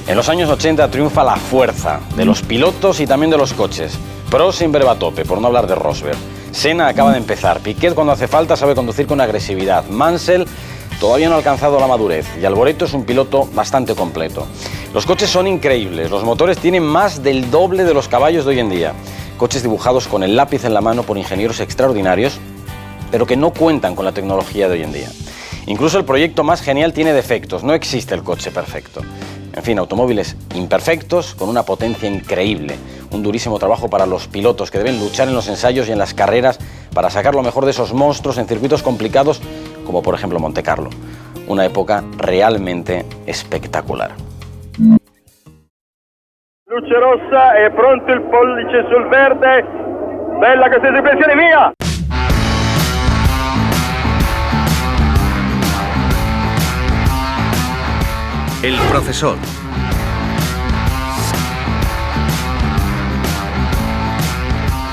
En los años 80 triunfa la fuerza de los pilotos y también de los coches. Prost siempre va a tope, por no hablar de Rosberg. Senna acaba de empezar. Piquet, cuando hace falta, sabe conducir con agresividad. Mansell todavía no ha alcanzado la madurez. Y Alboreto es un piloto bastante completo. Los coches son increíbles. Los motores tienen más del doble de los caballos de hoy en día. Coches dibujados con el lápiz en la mano por ingenieros extraordinarios, pero que no cuentan con la tecnología de hoy en día. Incluso el proyecto más genial tiene defectos. No existe el coche perfecto. En fin, automóviles imperfectos con una potencia increíble. Un durísimo trabajo para los pilotos que deben luchar en los ensayos y en las carreras para sacar lo mejor de esos monstruos en circuitos complicados como por ejemplo Monte Carlo. Una época realmente espectacular. Luce rossa, è pronto il pollice sul verde. Bella questa esecuzione, via! El profesor.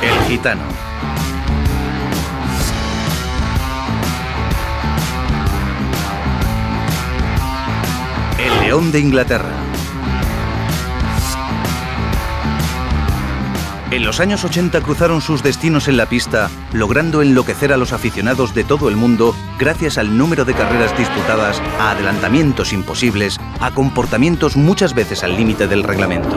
El gitano. El león de Inglaterra. En los años 80 cruzaron sus destinos en la pista, logrando enloquecer a los aficionados de todo el mundo gracias al número de carreras disputadas, a adelantamientos imposibles, a comportamientos muchas veces al límite del reglamento.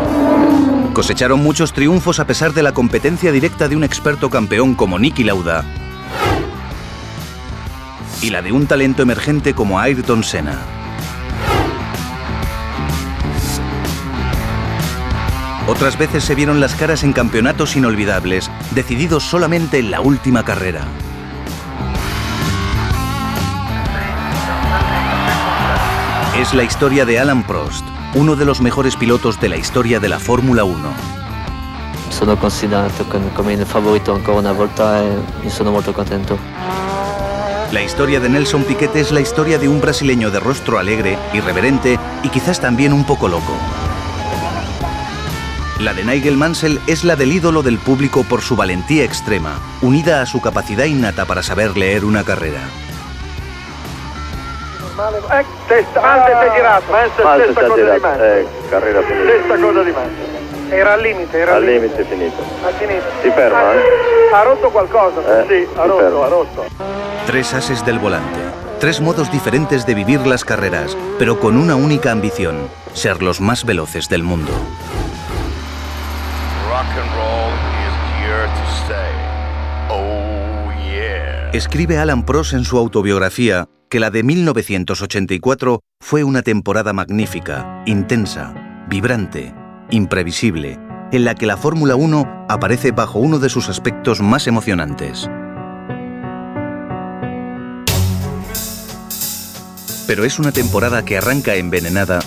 Cosecharon muchos triunfos a pesar de la competencia directa de un experto campeón como Niki Lauda y la de un talento emergente como Ayrton Senna. Otras veces se vieron las caras en campeonatos inolvidables, decididos solamente en la última carrera. Es la historia de Alain Prost, uno de los mejores pilotos de la historia de la Fórmula 1. Sono considerato come il favorito ancora una volta e sono molto contento. La historia de Nelson Piquet es la historia de un brasileño de rostro alegre, irreverente y quizás también un poco loco. La de Nigel Mansell es la del ídolo del público por su valentía extrema, unida a su capacidad innata para saber leer una carrera. Mansell si è girato. Mansell stessa cosa di Mansell. Carriera finita. Stessa cosa di Mansell. Era al limite, Al limite finito. Ha finito. Si ferma, Ha rotto qualcosa, sì, ha rotto. Tres ases del volante, tres modos diferentes de vivir las carreras, pero con una única ambición: ser los más veloces del mundo. Rock and roll is here to stay. Oh yeah. Escribe Alain Prost en su autobiografía que la de 1984 fue una temporada magnífica, intensa, vibrante, imprevisible, en la que la Fórmula 1 aparece bajo uno de sus aspectos más emocionantes. Pero es una temporada que arranca envenenada,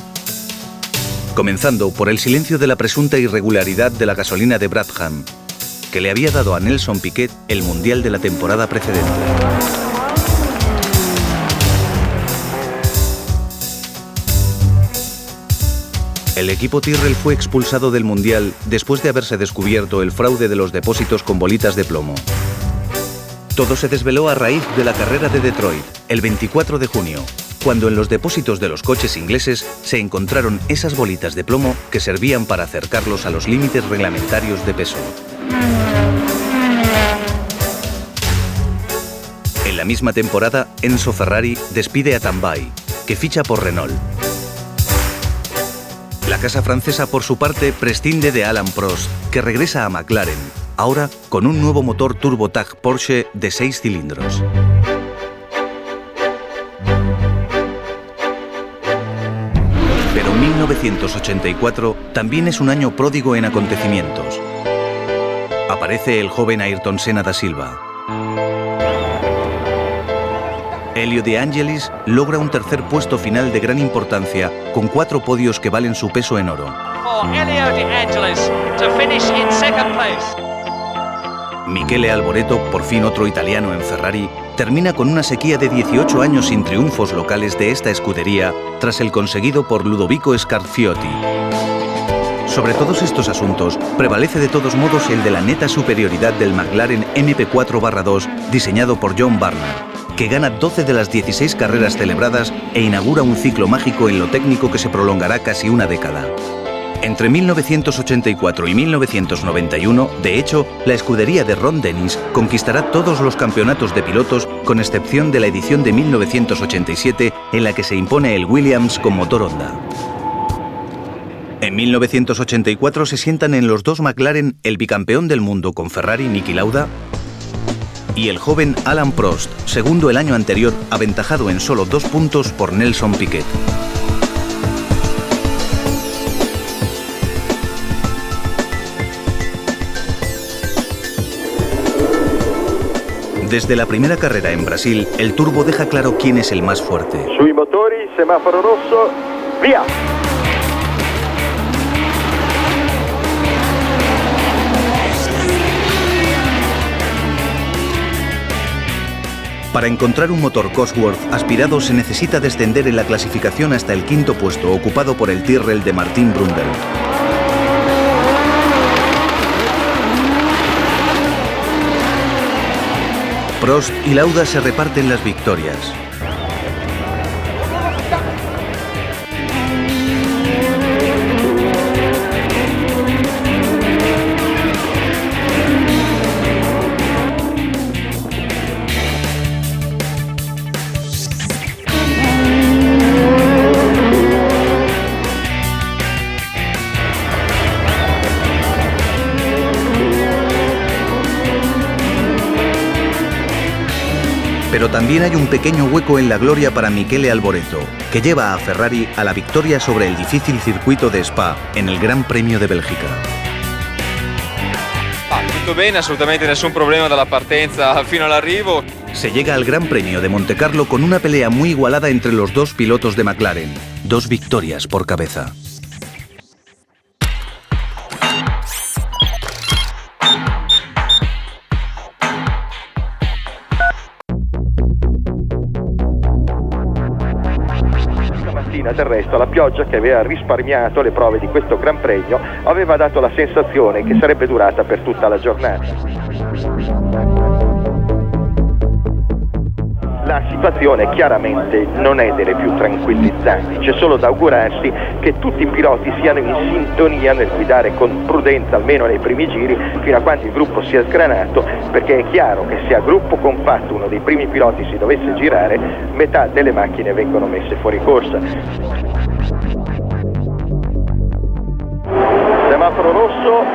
comenzando por el silencio de la presunta irregularidad de la gasolina de Brabham, que le había dado a Nelson Piquet el mundial de la temporada precedente. El equipo Tyrrell fue expulsado del mundial después de haberse descubierto el fraude de los depósitos con bolitas de plomo. Todo se desveló a raíz de la carrera de Detroit, el 24 de junio, cuando en los depósitos de los coches ingleses se encontraron esas bolitas de plomo que servían para acercarlos a los límites reglamentarios de peso. En la misma temporada, Enzo Ferrari despide a Tambay, que ficha por Renault. La casa francesa, por su parte, prescinde de Alain Prost, que regresa a McLaren, ahora con un nuevo motor TurboTac Porsche de 6 cilindros. Pero 1984 también es un año pródigo en acontecimientos. Aparece el joven Ayrton Senna da Silva. Elio De Angelis logra un tercer puesto final de gran importancia, con 4 podios que valen su peso en oro. Michele Alboreto, por fin otro italiano en Ferrari, termina con una sequía de 18 años sin triunfos locales de esta escudería tras el conseguido por Ludovico Scarfiotti. Sobre todos estos asuntos, prevalece de todos modos el de la neta superioridad del McLaren MP4/2 diseñado por John Barnard, que gana 12 de las 16 carreras celebradas e inaugura un ciclo mágico en lo técnico que se prolongará casi una década. Entre 1984 y 1991, de hecho, la escudería de Ron Dennis conquistará todos los campeonatos de pilotos, con excepción de la edición de 1987, en la que se impone el Williams con motor Honda. En 1984 se sientan en los dos McLaren el bicampeón del mundo con Ferrari, Niki Lauda, y el joven Alain Prost, segundo el año anterior, aventajado en solo 2 puntos por Nelson Piquet. Desde la primera carrera en Brasil, el turbo deja claro quién es el más fuerte. Sui motori, semaforo rosso, via! Para encontrar un motor Cosworth aspirado se necesita descender en la clasificación hasta el 5º puesto, ocupado por el Tyrrell de Martin Brundle. Prost y Lauda se reparten las victorias. Pero también hay un pequeño hueco en la gloria para Michele Alboreto, que lleva a Ferrari a la victoria sobre el difícil circuito de Spa en el Gran Premio de Bélgica. Tutto bene, assolutamente nessun problema dalla partenza fino all'arrivo. Se llega al Gran Premio de Montecarlo con una pelea muy igualada entre los dos pilotos de McLaren. 2 victorias por cabeza. Del resto la pioggia che aveva risparmiato le prove di questo Gran Premio aveva dato la sensazione che sarebbe durata per tutta la giornata. La situazione chiaramente non è delle più tranquillizzanti, c'è solo da augurarsi che tutti i piloti siano in sintonia nel guidare con prudenza almeno nei primi giri fino a quando il gruppo sia sgranato, perché è chiaro che se a gruppo compatto uno dei primi piloti si dovesse girare, metà delle macchine vengono messe fuori corsa. Semaforo rosso,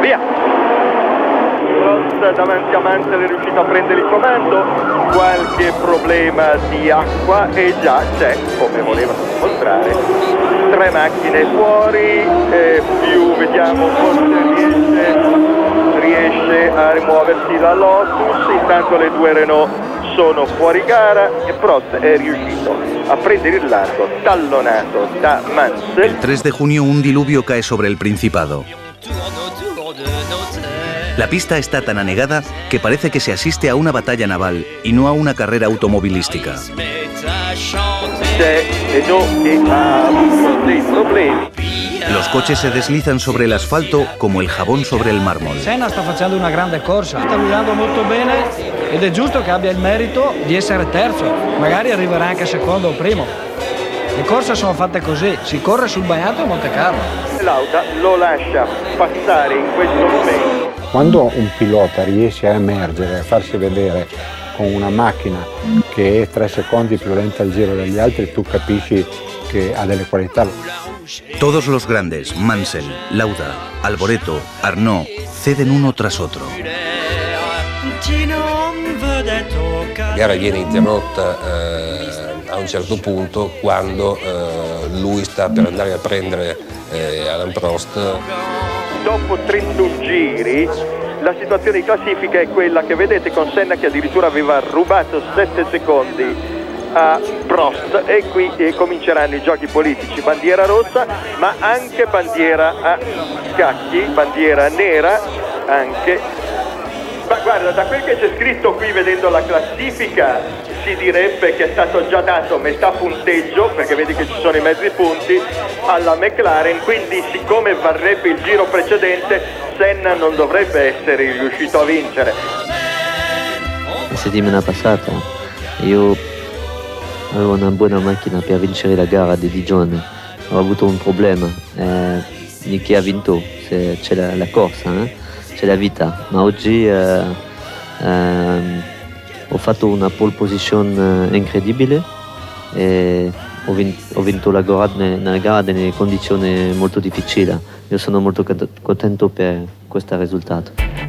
via! Prost davanti a Mansell è riuscito a prendere il comando, qualche problema di acqua e già c'è, come voleva mostrare, 3 macchine fuori, più vediamo forse riesce a rimuoversi la Lotus, intanto le 2 Renault sono fuori gara e Prost è riuscito a prendere il largo tallonato da Mansell. El 3 de junio un diluvio cae sobre el Principado. La pista está tan anegada que parece que se asiste a una batalla naval y no a una carrera automovilística. Los coches se deslizan sobre el asfalto como el jabón sobre il mármol. Senna sta facendo una grande corsa, sta guidando molto bene ed è giusto che abbia il merito di essere terzo, magari arriverà anche secondo o primo. Le corse sono fatte così, si corre sul bagnato a Montecarlo. Lauda lo lascia passare in questo momento. Quando un pilota riesce a emergere, a farsi vedere con una macchina che è 3 secondi più lenta al giro degli altri, tu capisci che ha delle qualità. Todos los grandes, Mansell, Lauda, Alboreto, Arnaud, ceden uno tras otro. La gara viene interrotta a un certo punto quando lui sta per andare a prendere Alain Prost. Dopo 31 giri la situazione di classifica è quella che vedete, con Senna che addirittura aveva rubato 7 secondi a Prost, e qui cominceranno i giochi politici, bandiera rossa ma anche bandiera a scacchi, bandiera nera anche. Ma guarda, da quel che c'è scritto qui vedendo la classifica si direbbe che è stato già dato metà punteggio, perché vedi che ci sono i mezzi punti, alla McLaren, quindi siccome varrebbe il giro precedente Senna non dovrebbe essere riuscito a vincere. La settimana passata Io avevo una buona macchina per vincere la gara di Dijon, ho avuto un problema, Niki ha vinto, c'è la corsa, c'è la vita, ma oggi ho fatto una pole position incredibile e ho vinto la gara nelle condizioni molto difficili. Io sono molto contento per questo risultato.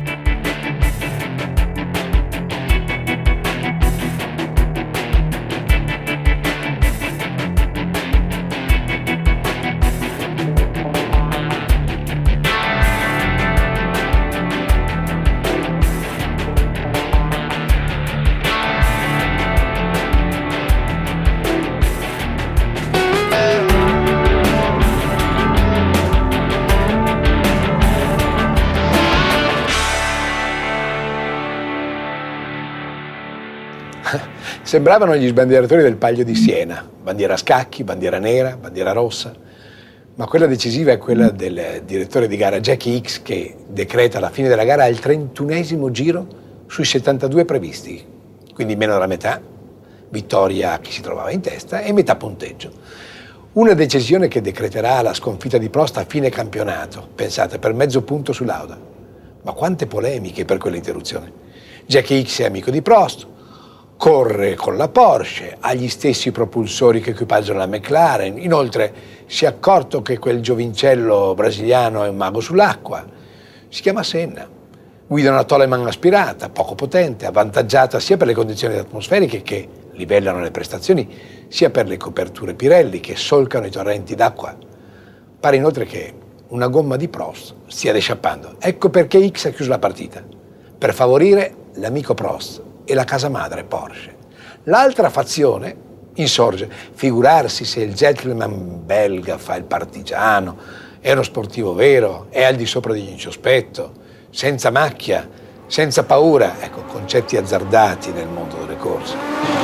Sembravano gli sbandieratori del Palio di Siena, bandiera a scacchi, bandiera nera, bandiera rossa, ma quella decisiva è quella del direttore di gara Jackie Hicks, che decreta la fine della gara al 31esimo giro sui 72 previsti, quindi meno della metà, vittoria a chi si trovava in testa e metà punteggio. Una decisione che decreterà la sconfitta di Prost a fine campionato, pensate, per mezzo punto su Lauda. Ma quante polemiche per quell'interruzione. Jackie Hicks è amico di Prost, corre con la Porsche, ha gli stessi propulsori che equipaggiano la McLaren, inoltre si è accorto che quel giovincello brasiliano è un mago sull'acqua. Si chiama Senna, guida una Toleman aspirata, poco potente, avvantaggiata sia per le condizioni atmosferiche che livellano le prestazioni, sia per le coperture Pirelli che solcano i torrenti d'acqua. Pare inoltre che una gomma di Prost stia desciappando. Ecco perché Hicks ha chiuso la partita, per favorire l'amico Prost e la casa madre Porsche. L'altra fazione insorge. Figurarsi se il gentleman belga fa il partigiano, è uno sportivo vero, è al di sopra di ogni sospetto, senza macchia, senza paura. Ecco, concetti azzardati nel mondo delle corse.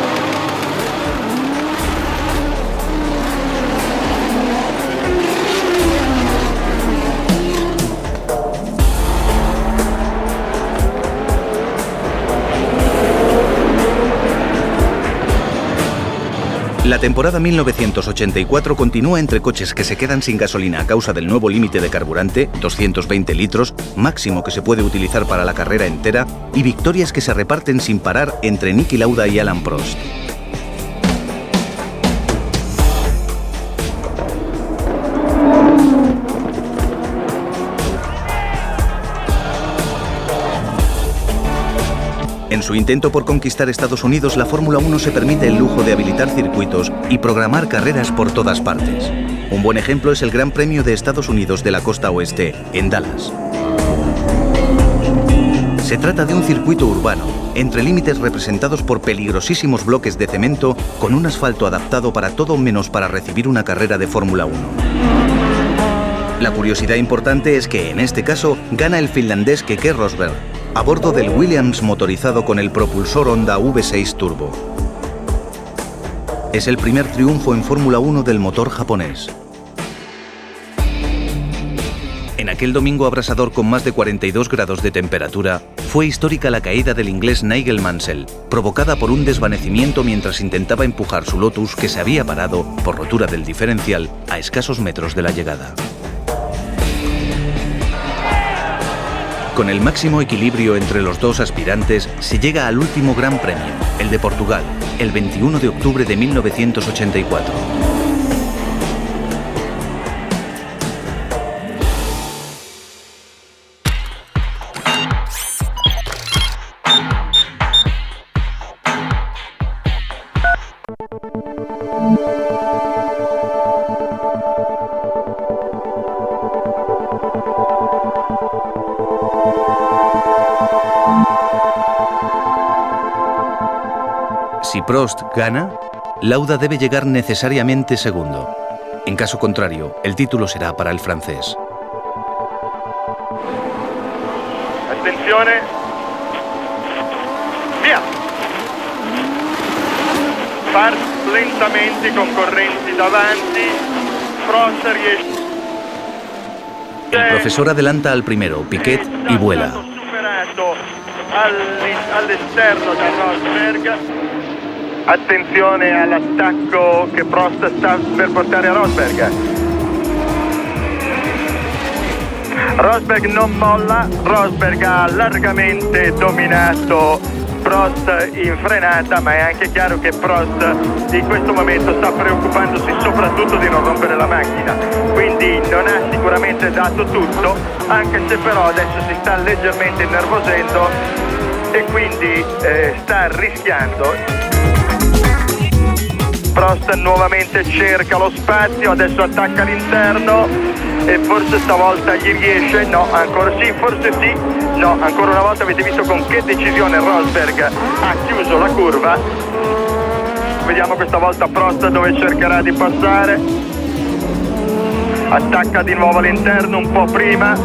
La temporada 1984 continúa entre coches que se quedan sin gasolina a causa del nuevo límite de carburante, 220 litros, máximo que se puede utilizar para la carrera entera, y victorias que se reparten sin parar entre Niki Lauda y Alain Prost. En su intento por conquistar Estados Unidos, la Fórmula 1 se permite el lujo de habilitar circuitos y programar carreras por todas partes. Un buen ejemplo es el Gran Premio de Estados Unidos de la Costa Oeste, en Dallas. Se trata de un circuito urbano, entre límites representados por peligrosísimos bloques de cemento con un asfalto adaptado para todo menos para recibir una carrera de Fórmula 1. La curiosidad importante es que, en este caso, gana el finlandés Keke Rosberg, a bordo del Williams motorizado con el propulsor Honda V6 Turbo. Es el primer triunfo en Fórmula 1 del motor japonés. En aquel domingo abrasador con más de 42 grados de temperatura, fue histórica la caída del inglés Nigel Mansell, provocada por un desvanecimiento mientras intentaba empujar su Lotus, que se había parado, por rotura del diferencial, a escasos metros de la llegada. Con el máximo equilibrio entre los dos aspirantes, se llega al último Gran Premio, el de Portugal, el 21 de octubre de 1984. Si Prost gana, Lauda debe llegar necesariamente segundo. En caso contrario, el título será para el francés. Attenzione. Via. Far lentamente i concorrenti davanti. Prost riesce. El profesor adelanta al primero, Piquet, y vuela. Superato all'esterno da Rosberg. Attenzione all'attacco che Prost sta per portare a Rosberg. Rosberg non molla, Rosberg ha largamente dominato Prost in frenata, ma è anche chiaro che Prost in questo momento sta preoccupandosi soprattutto di non rompere la macchina, quindi non ha sicuramente dato tutto, anche se però adesso si sta leggermente innervosendo e quindi sta rischiando. Prost nuovamente cerca lo spazio, adesso attacca all'interno e forse stavolta gli riesce, no, ancora sì, forse sì, no, ancora una volta avete visto con che decisione Rosberg ha chiuso la curva. Vediamo questa volta Prost dove cercherà di passare, attacca di nuovo all'interno un po' prima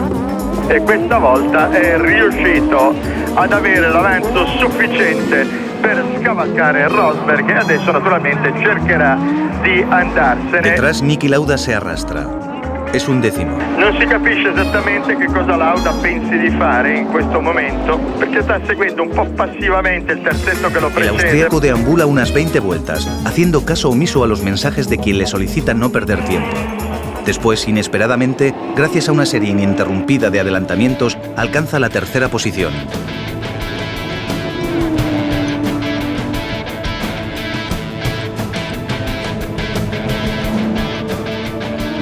e questa volta è riuscito ad avere l'avanzo sufficiente per scavalcare Rosberg e adesso naturalmente cercherà di andarsene. Detrás Niki Lauda se arrastra. Es un décimo. Non si capisce esattamente che cosa Lauda pensi di fare in questo momento, perché sta seguendo un po' passivamente il terzetto che lo El precede. austríaco deambula unas 20 vueltas, haciendo caso omiso a los mensajes de quien le solicita no perder tiempo. Después, inesperadamente, gracias a una serie ininterrumpida de adelantamientos, alcanza la tercera posición.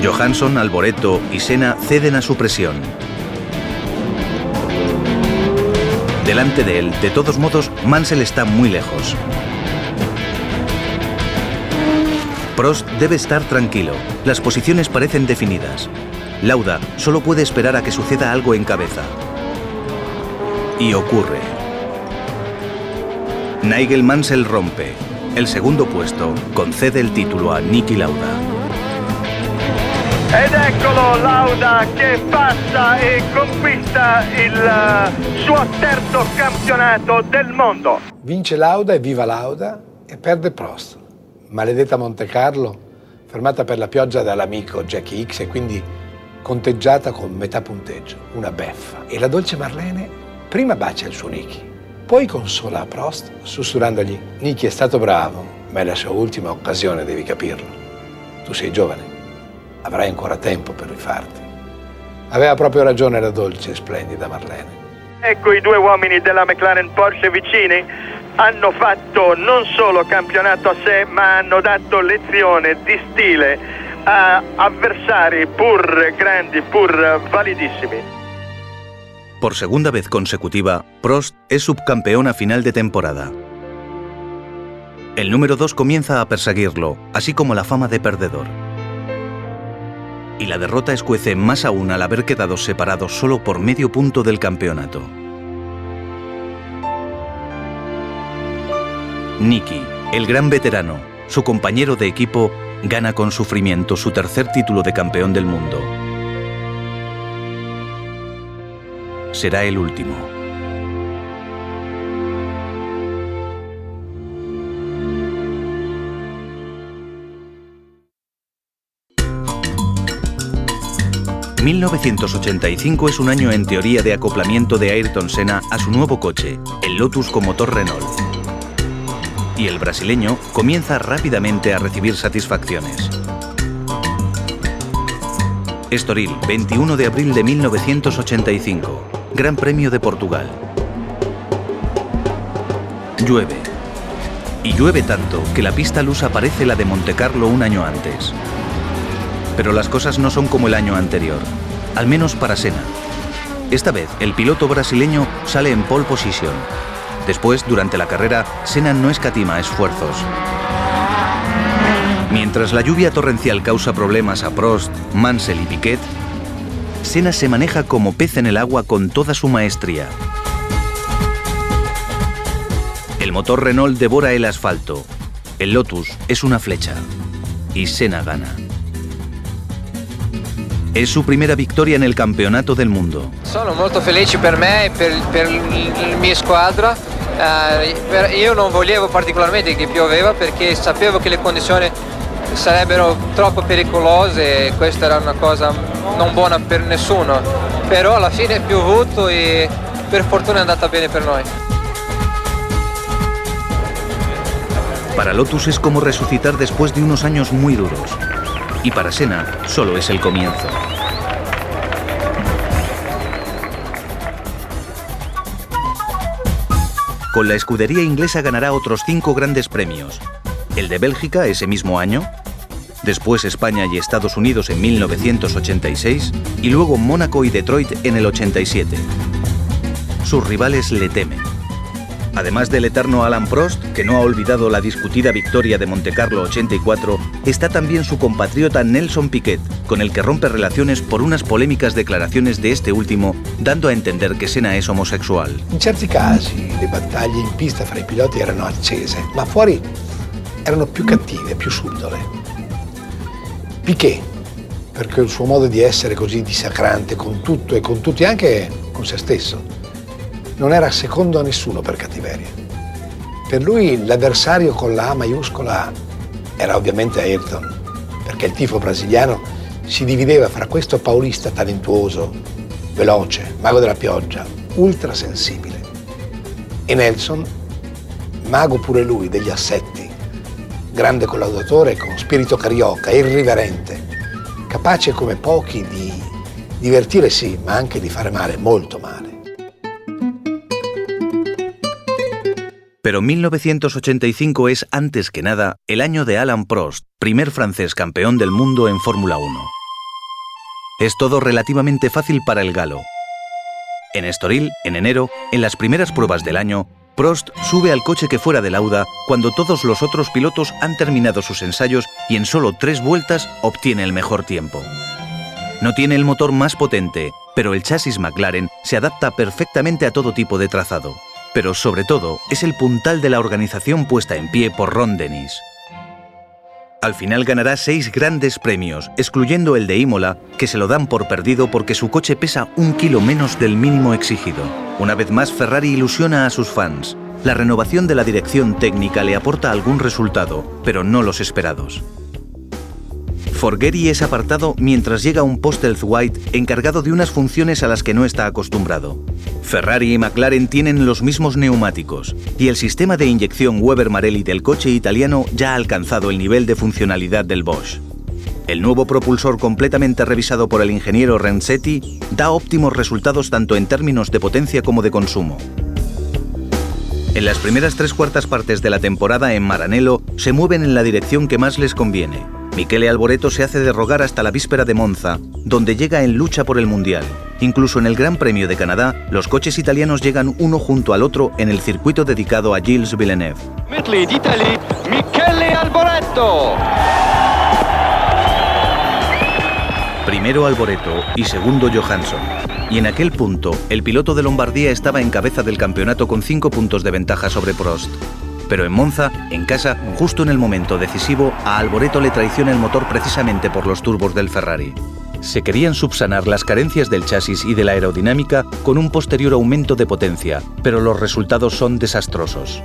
Johansson, Alboreto y Senna ceden a su presión. Delante de él, de todos modos, Mansell está muy lejos. Prost debe estar tranquilo. Las posiciones parecen definidas. Lauda solo puede esperar a que suceda algo en cabeza. Y ocurre. Nigel Mansell rompe. El segundo puesto concede el título a Niki Lauda. Ed eccolo Lauda che passa e conquista il suo terzo campionato del mondo. Vince Lauda e viva Lauda e perde Prost. Maledetta Monte Carlo, fermata per la pioggia dall'amico Jackie X e quindi conteggiata con metà punteggio, una beffa. E la dolce Marlene prima bacia il suo Niki, poi consola Prost sussurrandogli: Niki è stato bravo, ma è la sua ultima occasione, devi capirlo. Tu sei giovane, avrai ancora tempo per rifarti. Aveva proprio ragione la dolce e splendida Marlene. Ecco i due uomini della McLaren Porsche vicini, hanno fatto non solo campionato a sé, ma hanno dato lezione di stile a avversari pur grandi, pur validissimi. Por segunda vez consecutiva, Prost es subcampeón a final de temporada. El número 2 comienza a perseguirlo, así como la fama de perdedor. Y la derrota escuece más aún al haber quedado separados solo por medio punto del campeonato. Niki, el gran veterano, su compañero de equipo, gana con sufrimiento su tercer título de campeón del mundo. Será el último. ...1985 es un año en teoría de acoplamiento de Ayrton Senna a su nuevo coche, el Lotus con motor Renault. Y el brasileño comienza rápidamente a recibir satisfacciones. Estoril, 21 de abril de 1985, Gran Premio de Portugal. Llueve. Y llueve tanto que la pista lusa parece la de Montecarlo un año antes. Pero las cosas no son como el año anterior, al menos para Senna. Esta vez, el piloto brasileño sale en pole position. Después, durante la carrera, Senna no escatima esfuerzos. Mientras la lluvia torrencial causa problemas a Prost, Mansell y Piquet, Senna se maneja como pez en el agua con toda su maestría. El motor Renault devora el asfalto. El Lotus es una flecha. Y Senna gana. Es su primera vittoria nel campionato del mondo. Sono molto felice per me e per la mia squadra. Io non volevo particolarmente che pioveva perché sapevo che le condizioni sarebbero troppo pericolose e questa era una cosa non buona per nessuno. Però alla fine è piovuto e per fortuna è andata bene per noi. Para Lotus es como resucitar después de unos años muy duros. Y para Senna solo es el comienzo. Con la escudería inglesa ganará otros 5 grandes premios. El de Bélgica ese mismo año, después España y Estados Unidos en 1986 y luego Mónaco y Detroit en el 87. Sus rivales le temen. Además del eterno Alain Prost, que no ha olvidado la discutida victoria de Montecarlo 84, está también su compatriota Nelson Piquet, con el que rompe relaciones por unas polémicas declaraciones de este último, dando a entender que Senna es homosexual. In certi casi le battaglie in pista fra i piloti erano accese, ma fuori erano più cattive, più subdole. Piquet, perché il suo modo di essere così dissacrante con tutto e con tutti, anche con se stesso, non era secondo a nessuno per cattiveria. Per lui l'avversario con la A maiuscola era ovviamente Ayrton, perché il tifo brasiliano si divideva fra questo paulista talentuoso, veloce, mago della pioggia, ultra sensibile, e Nelson, mago pure lui degli assetti, grande collaudatore con spirito carioca, irriverente, capace come pochi di divertire sì, ma anche di fare male, molto male. Pero 1985 es, antes que nada, el año de Alain Prost, primer francés campeón del mundo en Fórmula 1. Es todo relativamente fácil para el galo. En Estoril, en enero, en las primeras pruebas del año, Prost sube al coche que fuera de Lauda cuando todos los otros pilotos han terminado sus ensayos y en solo 3 vueltas obtiene el mejor tiempo. No tiene el motor más potente, pero el chasis McLaren se adapta perfectamente a todo tipo de trazado. Pero sobre todo es el puntal de la organización puesta en pie por Ron Dennis. Al final ganará 6 grandes premios, excluyendo el de Imola, que se lo dan por perdido porque su coche pesa 1 kilo menos del mínimo exigido. Una vez más, Ferrari ilusiona a sus fans. La renovación de la dirección técnica le aporta algún resultado, pero no los esperados. Forghieri es apartado mientras llega un Postlethwaite encargado de unas funciones a las que no está acostumbrado. Ferrari y McLaren tienen los mismos neumáticos y el sistema de inyección Weber-Marelli del coche italiano ya ha alcanzado el nivel de funcionalidad del Bosch. El nuevo propulsor completamente revisado por el ingeniero Renzetti da óptimos resultados tanto en términos de potencia como de consumo. En las primeras 3/4 partes de la temporada en Maranello se mueven en la dirección que más les conviene. Michele Alboreto se hace de rogar hasta la víspera de Monza, donde llega en lucha por el Mundial. Incluso en el Gran Premio de Canadá, los coches italianos llegan uno junto al otro en el circuito dedicado a Gilles Villeneuve. Medley d'Italie, Michele Alboreto. Primero Alboreto y segundo Johansson. Y en aquel punto, el piloto de Lombardía estaba en cabeza del campeonato con 5 puntos de ventaja sobre Prost. Pero en Monza, en casa, justo en el momento decisivo, a Alboreto le traiciona el motor precisamente por los turbos del Ferrari. Se querían subsanar las carencias del chasis y de la aerodinámica con un posterior aumento de potencia, pero los resultados son desastrosos.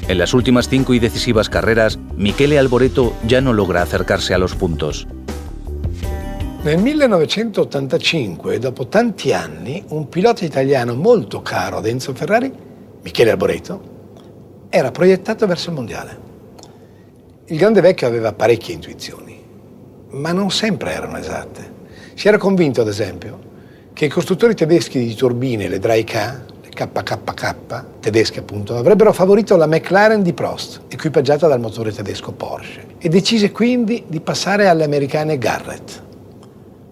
En las últimas 5 y decisivas carreras, Michele Alboreto ya no logra acercarse a los puntos. Nel 1985, dopo tanti anni, un pilota italiano molto caro ad Enzo Ferrari, Michele Alboreto, era proiettato verso il mondiale. Il grande vecchio aveva parecchie intuizioni, ma non sempre erano esatte. Si era convinto, ad esempio, che i costruttori tedeschi di turbine, le Dry K, le KKK, tedesche appunto, avrebbero favorito la McLaren di Prost, equipaggiata dal motore tedesco Porsche, e decise quindi di passare alle americane Garrett.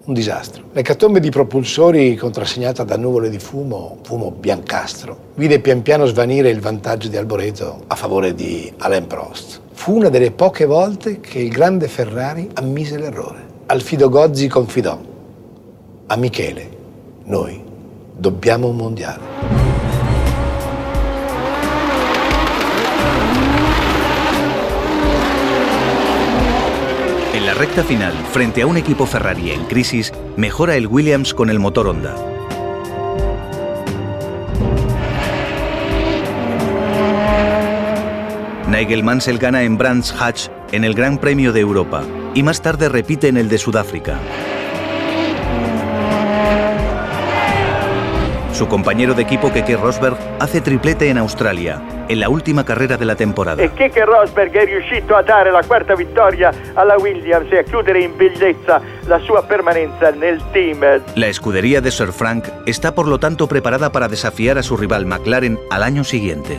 Un disastro. L'ecatombe di propulsori contrassegnata da nuvole di fumo biancastro, vide pian piano svanire il vantaggio di Alboreto a favore di Alain Prost. Fu una delle poche volte che il grande Ferrari ammise l'errore. Alfido Gozzi confidò: a Michele, noi dobbiamo un mondiale. En la recta final, frente a un equipo Ferrari en crisis, mejora el Williams con el motor Honda. Nigel Mansell gana en Brands Hatch en el Gran Premio de Europa y más tarde repite en el de Sudáfrica. Su compañero de equipo Keke Rosberg hace triplete en Australia, en la última carrera de la temporada. E Keke Rosberg è riuscito a dare la quarta vittoria alla Williams e a chiudere in bellezza la sua permanenza nel team. La escudería de Sir Frank está por lo tanto preparada para desafiar a su rival McLaren al año siguiente.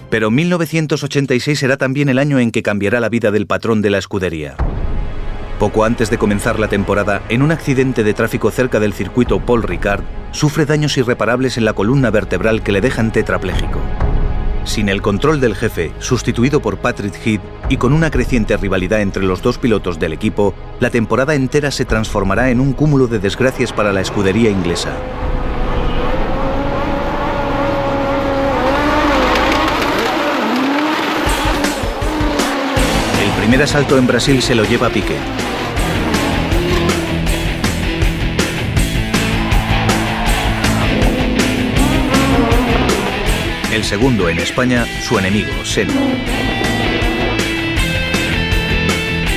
Pero 1986 será también el año en que cambiará la vida del patrón de la escudería. Poco antes de comenzar la temporada, en un accidente de tráfico cerca del circuito Paul Ricard, sufre daños irreparables en la columna vertebral que le dejan tetrapléjico. Sin el control del jefe, sustituido por Patrick Head, y con una creciente rivalidad entre los dos pilotos del equipo, la temporada entera se transformará en un cúmulo de desgracias para la escudería inglesa. El primer asalto en Brasil se lo lleva Piquet. El segundo en España, su enemigo, Senna.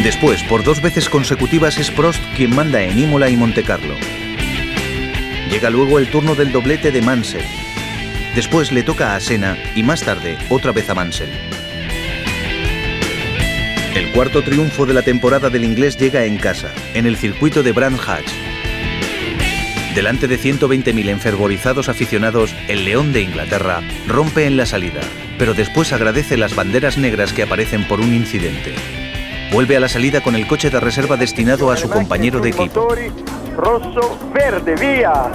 Después, por 2 veces consecutivas, es Prost quien manda en Imola y Montecarlo. Llega luego el turno del doblete de Mansell. Después le toca a Senna y más tarde otra vez a Mansell. El cuarto triunfo de la temporada del inglés llega en casa, en el circuito de Brands Hatch. Delante de 120.000 enfervorizados aficionados, el León de Inglaterra rompe en la salida, pero después agradece las banderas negras que aparecen por un incidente. Vuelve a la salida con el coche de reserva destinado a su compañero de equipo. Rosso, verde, via.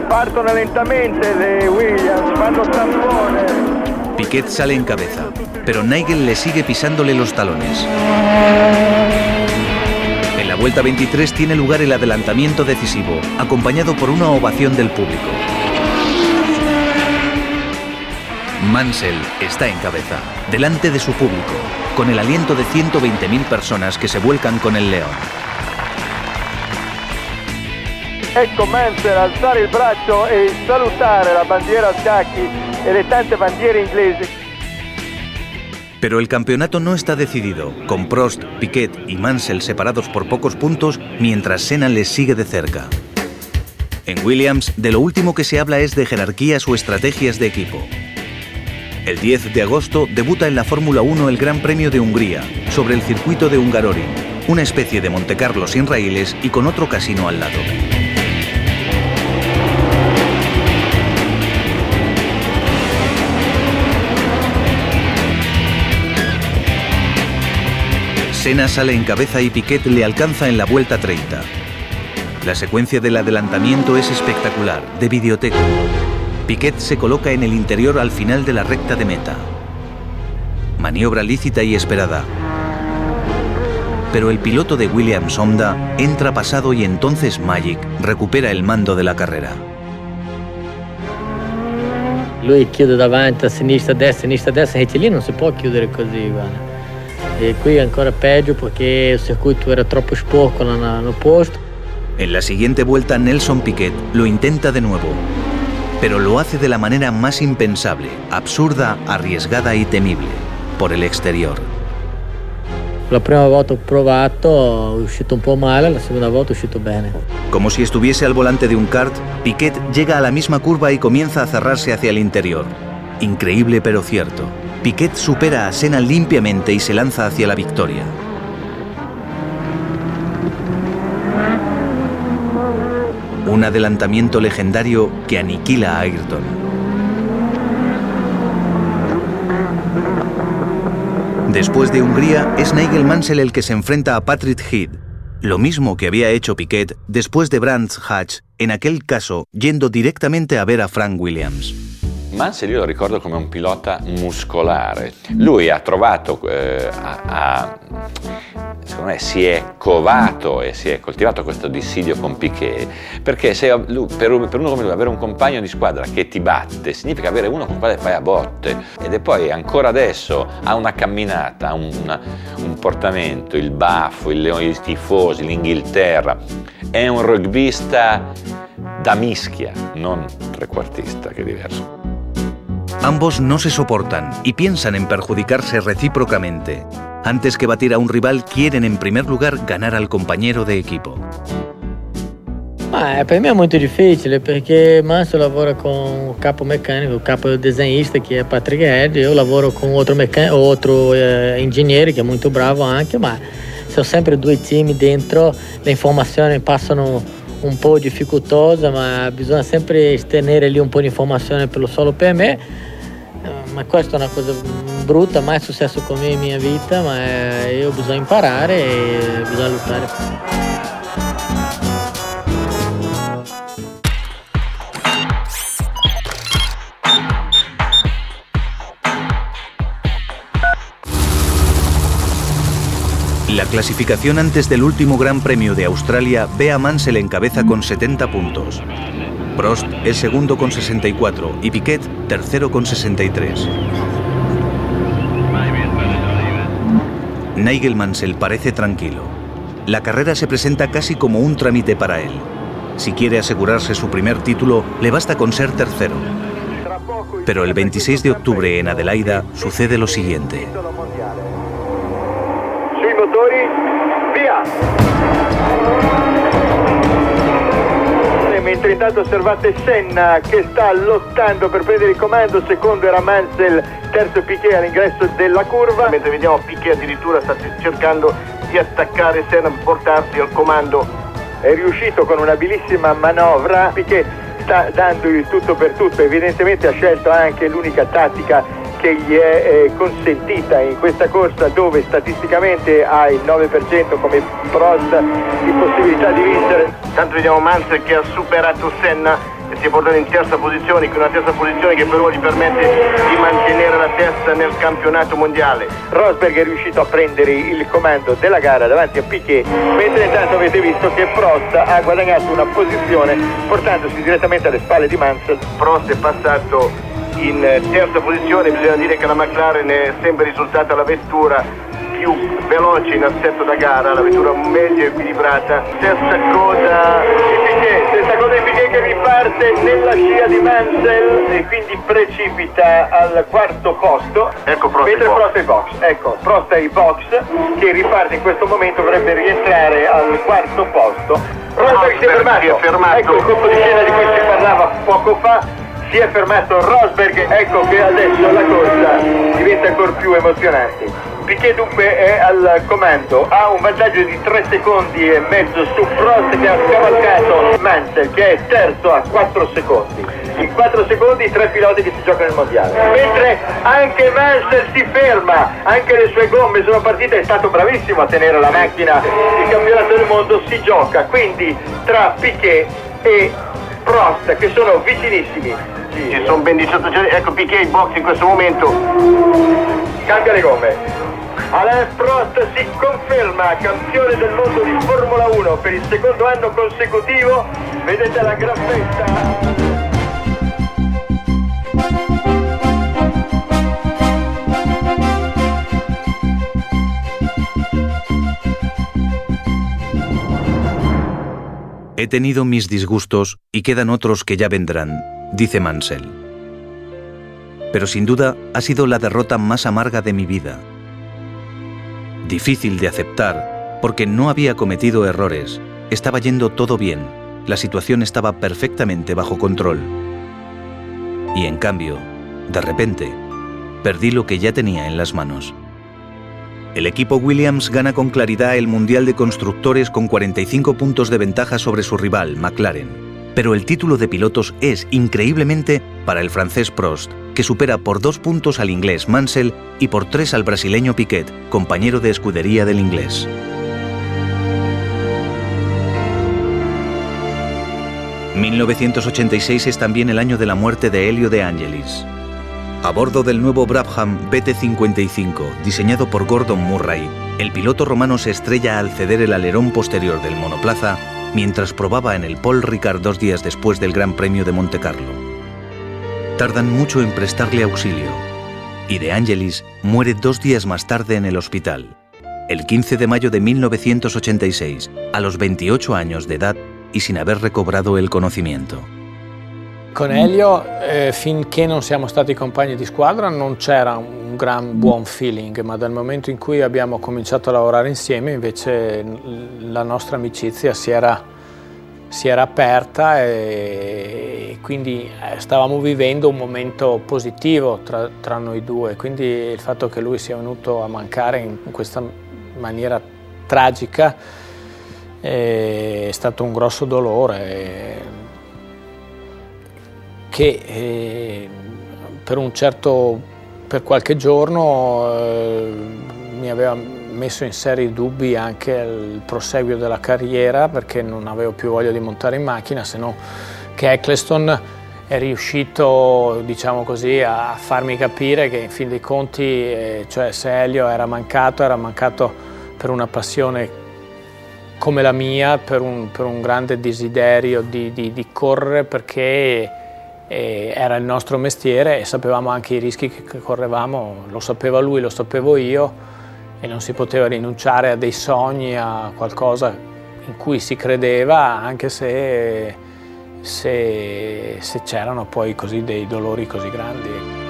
Partono lentamente de Williams, fanno tampone. Piquet sale en cabeza, pero Nigel le sigue pisándole los talones. En la vuelta 23 tiene lugar el adelantamiento decisivo, acompañado por una ovación del público. Mansell está en cabeza, delante de su público, con el aliento de 120.000 personas que se vuelcan con el León. Ecco Mansell alzare il braccio e salutare la bandiera a scacchi e le tante bandiere inglesi. Pero el campeonato no está decidido, con Prost, Piquet y Mansell separados por pocos puntos, mientras Senna les sigue de cerca. En Williams, de lo último que se habla es de jerarquías o estrategias de equipo. El 10 de agosto debuta en la Fórmula 1 el Gran Premio de Hungría, sobre el circuito de Hungaroring, una especie de Montecarlo sin raíles y con otro casino al lado. Senna sale en cabeza y Piquet le alcanza en la vuelta 30. La secuencia del adelantamiento es espectacular, de videoteca. Piquet se coloca en el interior al final de la recta de meta. Maniobra lícita y esperada. Pero el piloto de Williams Honda entra pasado y entonces Magic recupera el mando de la carrera. Lui chiude davanti a sinistra, destra, retilíneo non si può chiudere così, guarda. E qui ancora peggio perché il circuito era troppo sporco no posto. En la siguiente vuelta Nelson Piquet lo intenta de nuevo, pero lo hace de la manera más impensable, absurda, arriesgada y temible, por el exterior. La prima volta ho provato, è uscito un po' male, la seconda volta è uscito bene. Como si estuviese al volante de un kart, Piquet llega a la misma curva y comienza a cerrarse hacia el interior. Increíble pero cierto. Piquet supera a Senna limpiamente y se lanza hacia la victoria. Un adelantamiento legendario que aniquila a Ayrton. Después de Hungría, es Nigel Mansell el que se enfrenta a Patrick Head, lo mismo que había hecho Piquet después de Brands Hatch, en aquel caso yendo directamente a ver a Frank Williams. Mansell io lo ricordo come un pilota muscolare. Lui ha trovato, secondo me si è covato e si è coltivato questo dissidio con Piquet, perché per uno come lui avere un compagno di squadra che ti batte significa avere uno con il quale fai a botte, ed è poi ancora adesso ha una camminata, un portamento, il baffo, il leone, i tifosi, l'Inghilterra. È un rugbista da mischia, non trequartista, che è diverso. Ambos no se soportan y piensan en perjudicarse recíprocamente. Antes que batir a un rival, quieren en primer lugar ganar al compañero de equipo. Ma per me è molto difficile perché Mansell lavora con un capo meccanico, un capo desenhista che è Patrick Head, io lavoro con outro ingegnere che è molto bravo anche, ma sono sempre due team dentro, le informazioni passano un po' difficoltose, ma bisogna sempre tenere lì un po' di informazione solo per me, ma questa è una cosa brutta, mai è successo con me in mia vita, ma io bisogna imparare e bisogna lottare. La clasificación antes del último Gran Premio de Australia ve a Mansell en cabeza con 70 puntos. Prost es segundo con 64 y Piquet tercero con 63. Nigel Mansell parece tranquilo. La carrera se presenta casi como un trámite para él. Si quiere asegurarse su primer título, le basta con ser tercero. Pero el 26 de octubre en Adelaida sucede lo siguiente. Sui motori, via! Mentre intanto osservate Senna che sta lottando per prendere il comando, secondo era Mansell, terzo Piquet all'ingresso della curva. Mentre vediamo Piquet addirittura sta cercando di attaccare Senna per portarsi al comando. È riuscito con un'abilissima manovra, Piquet sta dando il tutto per tutto, evidentemente ha scelto anche l'unica tattica che gli è consentita in questa corsa dove statisticamente ha il 9% come Prost di possibilità di vincere. Tanto vediamo Mansell che ha superato Senna e si è portato in terza posizione, con una terza posizione che però gli permette di mantenere la testa nel campionato mondiale. Rosberg è riuscito a prendere il comando della gara davanti a Piquet, mentre intanto avete visto che Prost ha guadagnato una posizione portandosi direttamente alle spalle di Mansell. Prost è passato in terza posizione, bisogna dire che la McLaren è sempre risultata la vettura più veloce in assetto da gara, la vettura meglio equilibrata. Stessa cosa di Piquet che riparte nella scia di Mansell e quindi precipita al quarto posto. Ecco Prost, mentre Prost è in box. Ecco, Prost è in box che riparte in questo momento, dovrebbe rientrare al quarto posto. Rosberg si è fermato. Ecco il colpo di scena di cui si parlava poco fa. Si è fermato Rosberg, ecco che adesso la corsa diventa ancora più emozionante. Piquet dunque è al comando, ha un vantaggio di 3 secondi e mezzo su Prost che ha scavalcato Mansell che è terzo a 4 secondi. In 4 secondi 3 piloti che si giocano il mondiale. Mentre anche Mansell si ferma, anche le sue gomme sono partite, è stato bravissimo a tenere la macchina. Il campionato del mondo si gioca quindi tra Piquet e Prost che sono vicinissimi. Ci sono ben 18 giorni, ecco Piquet in box in questo momento. Cambia le gomme. Alain Prost si conferma campione del mondo di Formula 1 per il secondo anno consecutivo. Vedete la gran festa. He tenido mis disgustos y quedan otros que ya vendrán, dice Mansell. Pero sin duda ha sido la derrota más amarga de mi vida. Difícil de aceptar, porque no había cometido errores, estaba yendo todo bien, la situación estaba perfectamente bajo control. Y en cambio, de repente, perdí lo que ya tenía en las manos. El equipo Williams gana con claridad el Mundial de Constructores con 45 puntos de ventaja sobre su rival, McLaren. Pero el título de pilotos es, increíblemente, para el francés Prost, que supera por 2 puntos al inglés Mansell y por 3 al brasileño Piquet, compañero de escudería del inglés. ...1986 es también el año de la muerte de Elio De Angelis. A bordo del nuevo Brabham BT55, diseñado por Gordon Murray, el piloto romano se estrella al ceder el alerón posterior del monoplaza mientras probaba en el Paul Ricard 2 días después del Gran Premio de Montecarlo. Tardan mucho en prestarle auxilio, y De Angelis muere 2 días más tarde en el hospital, el 15 de mayo de 1986, a los 28 años de edad y sin haber recobrado el conocimiento. Con Elio, finché non siamo stati compagni di squadra, non c'era un gran buon feeling, ma dal momento in cui abbiamo cominciato a lavorare insieme, invece la nostra amicizia si era si era aperta e quindi stavamo vivendo un momento positivo tra noi due, quindi il fatto che lui sia venuto a mancare in questa maniera tragica è stato un grosso dolore che per qualche giorno mi aveva messo in seri dubbi anche il proseguio della carriera, perché non avevo più voglia di montare in macchina, se no che Eccleston è riuscito, diciamo così, a farmi capire che in fin dei conti, cioè se Elio era mancato per una passione come la mia, per un grande desiderio di correre, perché era il nostro mestiere e sapevamo anche i rischi che correvamo, lo sapeva lui, lo sapevo io, e non si poteva rinunciare a dei sogni, a qualcosa in cui si credeva, anche se c'erano poi così dei dolori così grandi.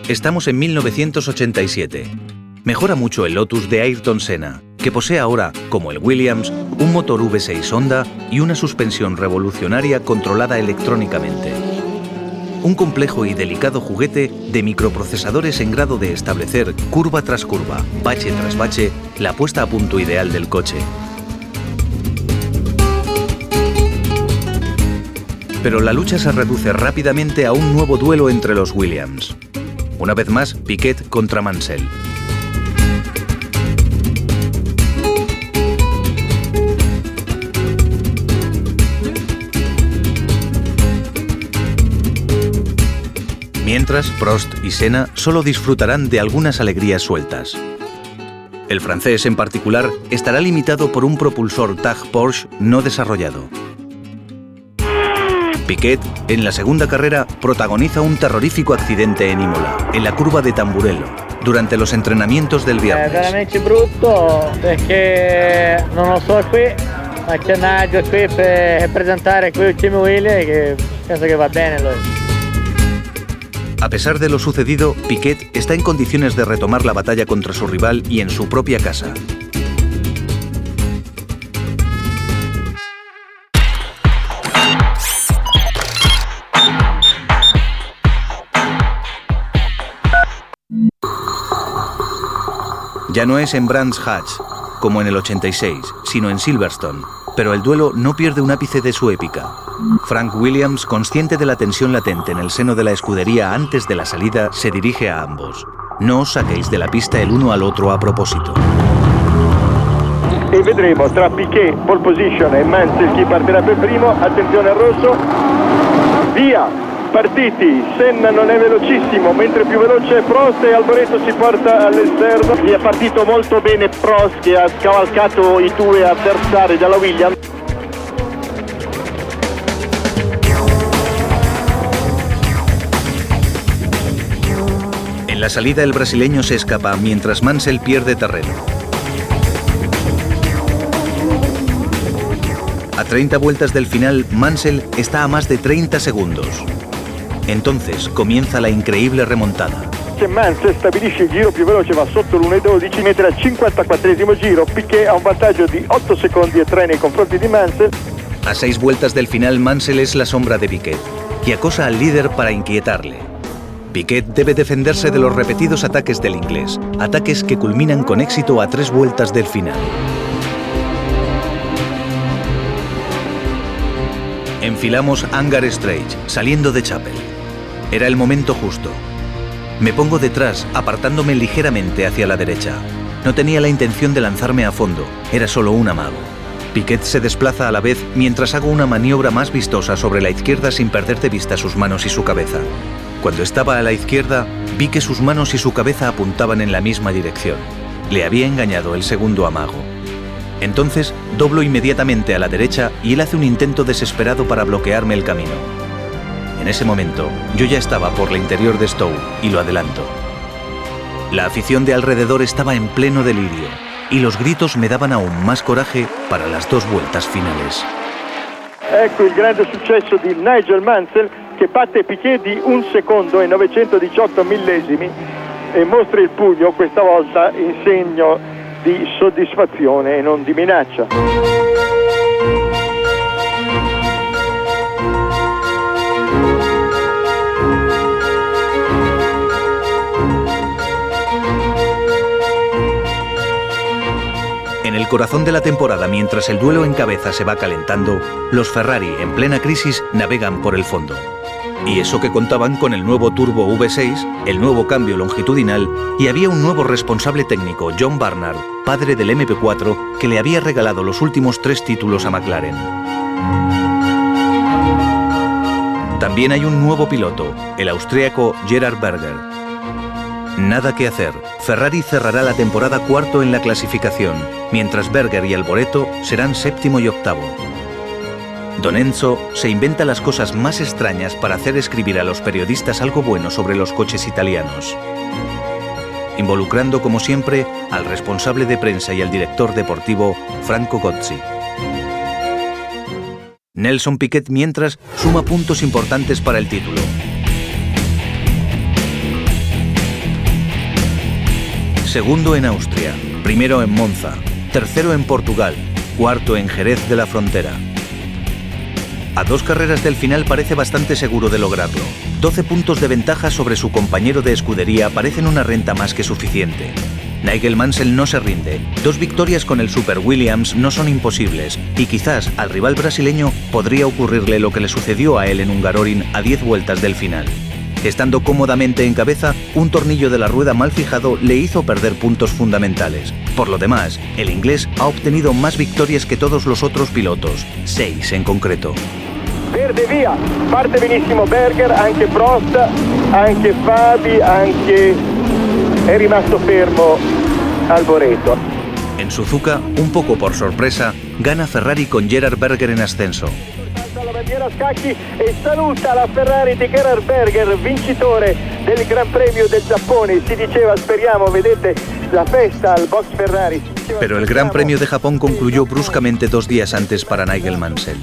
Estamos en 1987. Mejora mucho el Lotus de Ayrton Senna, que posee ahora, como el Williams, un motor V6 Honda y una suspensión revolucionaria controlada electrónicamente. Un complejo y delicado juguete de microprocesadores en grado de establecer, curva tras curva, bache tras bache, la puesta a punto ideal del coche. Pero la lucha se reduce rápidamente a un nuevo duelo entre los Williams. Una vez más, Piquet contra Mansell. Mientras, Prost y Senna solo disfrutarán de algunas alegrías sueltas. El francés, en particular, estará limitado por un propulsor TAG Porsche no desarrollado. Piquet, en la segunda carrera, protagoniza un terrorífico accidente en Imola, en la curva de Tamburello, durante los entrenamientos del viernes. È veramente brutto perché non lo so qui, ma c'è Nadio qui per rappresentare qui il team Williams che penso che va bene lui. A pesar de lo sucedido, Piquet está en condiciones de retomar la batalla contra su rival y en su propia casa. Ya no es en Brands Hatch, como en el 86, sino en Silverstone, pero el duelo no pierde un ápice de su épica. Frank Williams, consciente de la tensión latente en el seno de la escudería antes de la salida, se dirige a ambos. No os saquéis de la pista el uno al otro a propósito. E vedremo tra Piquet, pole position, e Mansell chi partirà per primo. Attenzione al rosso. Via! Partiti, Senna non è velocissimo, mentre più veloce è Prost e Alboreto si porta all'esterno. È partito molto bene Prost che ha scavalcato i due avversari dalla Williams. En la salida el brasileño se escapa mientras Mansell pierde terreno. A 30 vueltas del final, Mansell está a más de 30 segundos. Entonces comienza la increíble remontada. Se Mansell stabilisce il giro più veloce, va sotto l'1,12, mentre al 54esimo giro Piquet ha un vantaggio di 8 secondi e 3 nei confronti di Mansell. A 6 vueltas del final, Mansell es la sombra de Piquet y acosa al líder para inquietarle. Piquet debe defenderse de los repetidos ataques del inglés, ataques que culminan con éxito a 3 vueltas del final. Enfilamos Hangar Stretch, saliendo de Chapel. Era el momento justo. Me pongo detrás, apartándome ligeramente hacia la derecha. No tenía la intención de lanzarme a fondo, era solo un amago. Piquet se desplaza a la vez mientras hago una maniobra más vistosa sobre la izquierda sin perder de vista sus manos y su cabeza. Cuando estaba a la izquierda, vi que sus manos y su cabeza apuntaban en la misma dirección. Le había engañado el segundo amago. Entonces, doblo inmediatamente a la derecha y él hace un intento desesperado para bloquearme el camino. En ese momento, yo ya estaba por la interior de Stowe y lo adelanto. La afición de alrededor estaba en pleno delirio y los gritos me daban aún más coraje para las 2 vueltas finales. Ecco il grande successo di Nigel Mansell che batte Piquet di 1 secondo e 918 millesimi e mostra il pugno questa volta in segno di soddisfazione e non di minaccia. En el corazón de la temporada, mientras el duelo en cabeza se va calentando, los Ferrari, en plena crisis, navegan por el fondo. Y eso que contaban con el nuevo Turbo V6, el nuevo cambio longitudinal, y había un nuevo responsable técnico, John Barnard, padre del MP4, que le había regalado los últimos 3 títulos a McLaren. También hay un nuevo piloto, el austríaco Gerhard Berger. Nada que hacer. Ferrari cerrará la temporada 4º en la clasificación, mientras Berger y Alboreto serán 7º y 8º. Don Enzo se inventa las cosas más extrañas para hacer escribir a los periodistas algo bueno sobre los coches italianos, involucrando como siempre al responsable de prensa y al director deportivo Franco Gozzi. Nelson Piquet, mientras, suma puntos importantes para el título. Segundo en Austria, primero en Monza, tercero en Portugal, cuarto en Jerez de la Frontera. A 2 carreras del final parece bastante seguro de lograrlo. 12 puntos de ventaja sobre su compañero de escudería parecen una renta más que suficiente. Nigel Mansell no se rinde. 2 victorias con el Super Williams no son imposibles y quizás al rival brasileño podría ocurrirle lo que le sucedió a él en Hungaroring a 10 vueltas del final. Estando cómodamente en cabeza, un tornillo de la rueda mal fijado le hizo perder puntos fundamentales. Por lo demás, el inglés ha obtenido más victorias que todos los otros pilotos, 6 en concreto. Verde via, parte benissimo Berger, anche Prost, anche Fabi, anche è rimasto fermo Alboreto. En Suzuka, un poco por sorpresa, gana Ferrari con Gerhard Berger en ascenso. La bandiera a scacchi e saluta la Ferrari di Gerhard Berger, vincitore del Gran Premio del Giappone. Si diceva, speriamo, vedete la festa al box Ferrari. Pero el Gran Premio de Japón concluyó bruscamente 2 días antes para Nigel Mansell.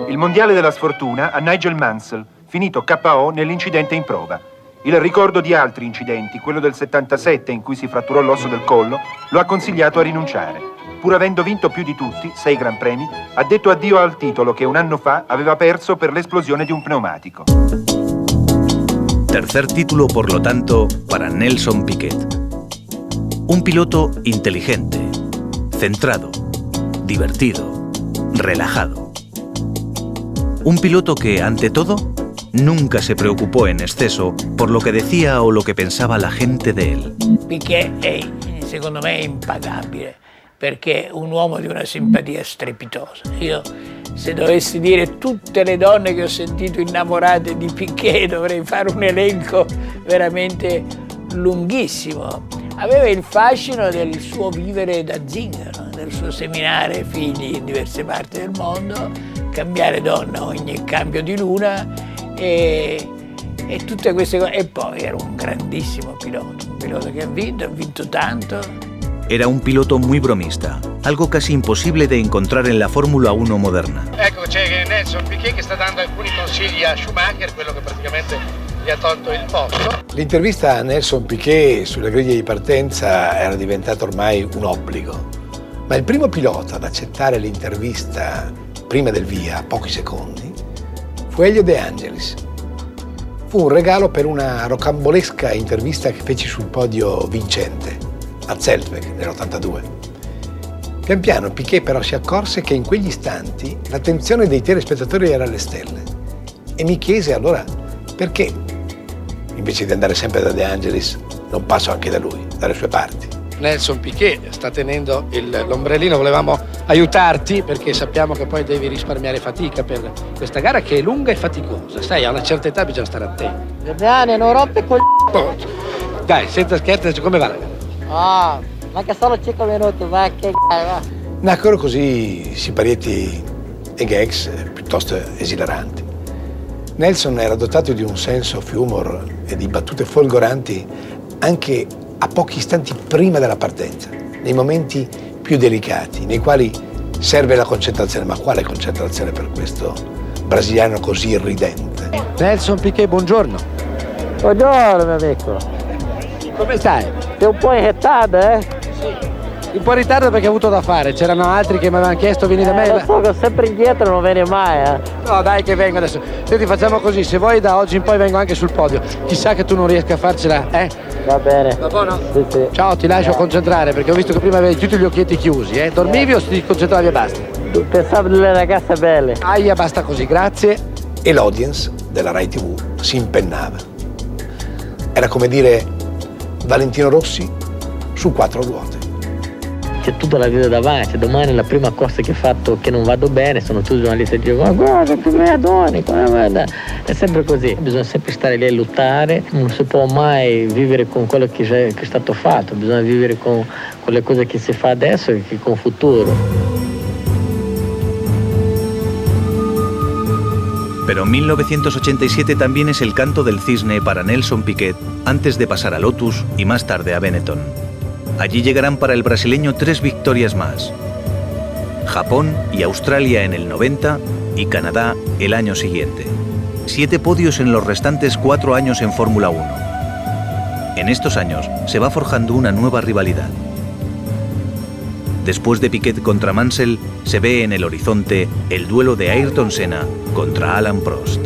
Il mondiale della sfortuna a Nigel Mansell, finito KO nell'incidente in prova. Il ricordo di altri incidenti, quello del 77 in cui si fratturò l'osso del collo, lo ha consigliato a rinunciare. Pur avendo vinto più di tutti, 6 Gran Premi, ha detto addio al titolo che un anno fa aveva perso per l'esplosione di un pneumatico. Tercer título, por lo tanto, para Nelson Piquet. Un piloto inteligente, centrado, divertido, relajado. Un piloto que, ante todo, nunca se preocupó en exceso por lo que decía o lo che pensava la gente de él. Piquet è, secondo me, impagabile, perché è un uomo di una simpatia strepitosa. Io, se dovessi dire tutte le donne che ho sentito innamorate di Piquet, dovrei fare un elenco veramente lunghissimo. Aveva il fascino del suo vivere da zingaro, del suo seminare figli in diverse parti del mondo, cambiare donna ogni cambio di luna e tutte queste cose. E poi era un grandissimo pilota, un pilota che ha vinto tanto. Era un piloto muy bromista, algo casi imposible de encontrar en la Fórmula 1 moderna. Ecco, c'è Nelson Piquet che sta dando alcuni consigli a Schumacher, quello che praticamente gli ha tolto il posto. L'intervista a Nelson Piquet sulle griglie di partenza era diventata ormai un obbligo, ma il primo pilota ad accettare l'intervista prima del via, a pochi secondi, fu Elio De Angelis. Fu un regalo per una rocambolesca intervista che feci sul podio vincente a Zelsberg nell'82. Pian piano Piquet però si accorse che in quegli istanti l'attenzione dei telespettatori era alle stelle e mi chiese allora perché, invece di andare sempre da De Angelis, non passo anche da lui, dalle sue parti. Nelson Piquet sta tenendo l'ombrellino, volevamo aiutarti perché sappiamo che poi devi risparmiare fatica per questa gara che è lunga e faticosa, sai, a una certa età bisogna stare attenti. Giordani, non rompe Dai, senza scherzi, come va la gara? Ah, manca solo 5 minuti, va che va. Nacquero così siparietti e gags piuttosto esilaranti. Nelson era dotato di un sense of humor e di battute folgoranti anche a pochi istanti prima della partenza, nei momenti più delicati, nei quali serve la concentrazione. Ma quale concentrazione per questo brasiliano così irridente? Nelson Piquet, buongiorno. Buongiorno mio amico. Come stai? Sei un po' in ritardo, Un po' in ritardo perché ho avuto da fare, c'erano altri che mi avevano chiesto vieni da me. Lo so che sempre indietro non viene mai. No dai che vengo adesso. Senti, facciamo così, se vuoi da oggi in poi vengo anche sul podio. Chissà che tu non riesca a farcela, Va bene. Va buono? Sì, sì. Ciao, ti lascio concentrare perché ho visto che prima avevi tutti gli occhietti chiusi, Dormivi o ti concentravi e basta? Pensavo delle ragazze belle. Aia, basta così, grazie. E l'audience della Rai TV si impennava. Era come dire Valentino Rossi su 4 ruote. C'è tutta la vita davanti, domani la prima cosa che ho fatto che non vado bene, sono tutti i giornalisti che dicono guarda che Adoni, guarda. È sempre così, bisogna sempre stare lì a lottare, non si può mai vivere con quello che è stato fatto, bisogna vivere con le cose che si fa adesso e con il futuro. Pero 1987 también es el canto del cisne para Nelson Piquet antes de pasar a Lotus y más tarde a Benetton. Allí llegarán para el brasileño 3 victorias más. Japón y Australia en el 90 y Canadá el año siguiente. 7 podios en los restantes 4 años en Fórmula 1. En estos años se va forjando una nueva rivalidad. Después de Piquet contra Mansell, se ve en el horizonte el duelo de Ayrton Senna contra Alain Prost.